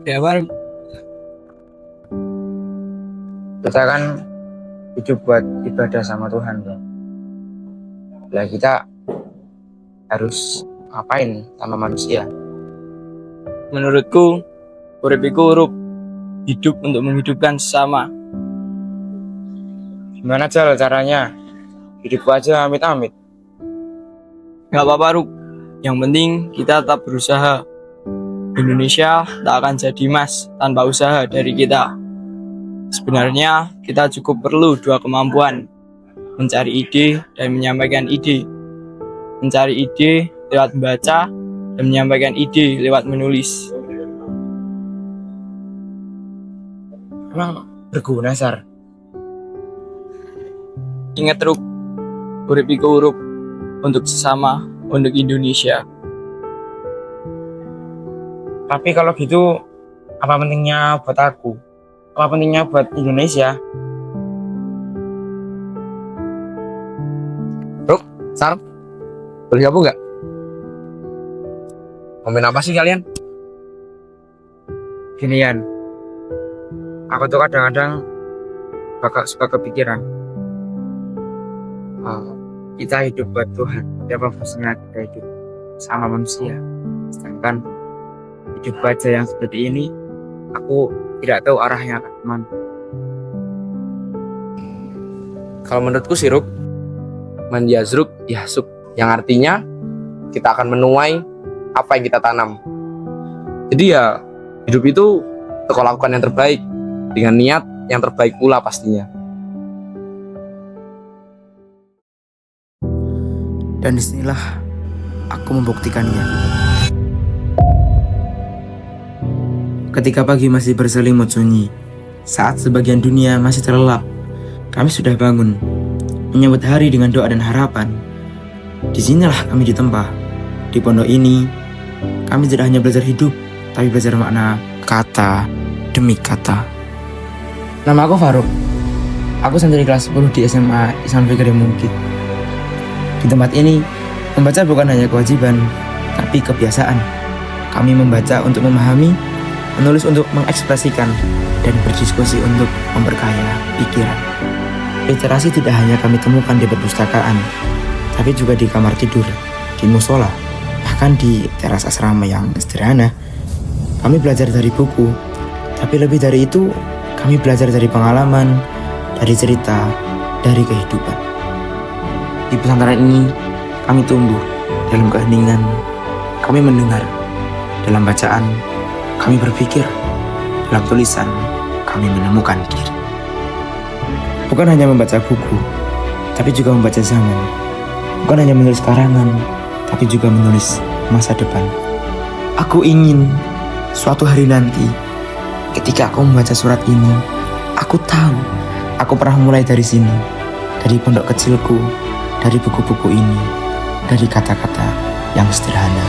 Ya Bang, Kita kan hidup buat ibadah sama Tuhan, bro. Lah kita harus ngapain sama manusia? menurutku urip iku urup hidup untuk menghidupkan sesama. Gimana caranya? Hidup aja amit-amit. Gak apa-apa Ruk, yang penting kita tetap berusaha. Indonesia tak akan jadi emas tanpa usaha dari kita. Sebenarnya kita cukup perlu dua kemampuan, mencari ide dan menyampaikan ide. Mencari ide lewat membaca dan menyampaikan ide lewat menulis. Emang berguna, Sar? Ingat Ruk, urip iku urup untuk sesama, untuk Indonesia. Tapi kalau gitu, apa pentingnya buat aku? Apa pentingnya buat Indonesia? Ruk, Sar, boleh gabung nggak? Ngomongin apa sih kalian? Ginian, aku tuh kadang-kadang bakal suka kepikiran. Kita hidup buat Tuhan, apa fungsinya kita hidup sama manusia? Sedangkan hidup aja yang seperti ini, aku tidak tahu arahnya akan kemana. Kalau menurutku sih, Ruk, man yazruk yahsuk, yang artinya kita akan menuai apa yang kita tanam. Jadi ya, hidup itu kita lakukan yang terbaik dengan niat yang terbaik pula pastinya. Dan disinilah aku membuktikannya. Ketika pagi masih berselimut sunyi, saat sebagian dunia masih terlelap, kami sudah bangun, menyambut hari dengan doa dan harapan. Disinilah kami ditempa. Di pondok ini, kami tidak hanya belajar hidup, tapi belajar makna kata demi kata. Nama aku Faruk. Aku santri kelas 10 di SMA Islam Fikri Mungkit. Di tempat ini, membaca bukan hanya kewajiban, tapi kebiasaan. Kami membaca untuk memahami, menulis untuk mengekspresikan, dan berdiskusi untuk memperkaya pikiran. Literasi tidak hanya kami temukan di perpustakaan, tapi juga di kamar tidur, di musola, bahkan di teras asrama yang sederhana. Kami belajar dari buku, tapi lebih dari itu, kami belajar dari pengalaman, dari cerita, dari kehidupan. Di pesantren ini, kami tumbuh dalam keheningan, kami mendengar dalam bacaan, kami berpikir dalam tulisan, kami menemukan diri. Bukan hanya membaca buku, tapi juga membaca zaman. Bukan hanya menulis karangan, tapi juga menulis masa depan. Aku ingin suatu hari nanti, ketika aku membaca surat ini, aku tahu aku pernah mulai dari sini, dari pondok kecilku, dari buku-buku ini, dari kata-kata yang sederhana.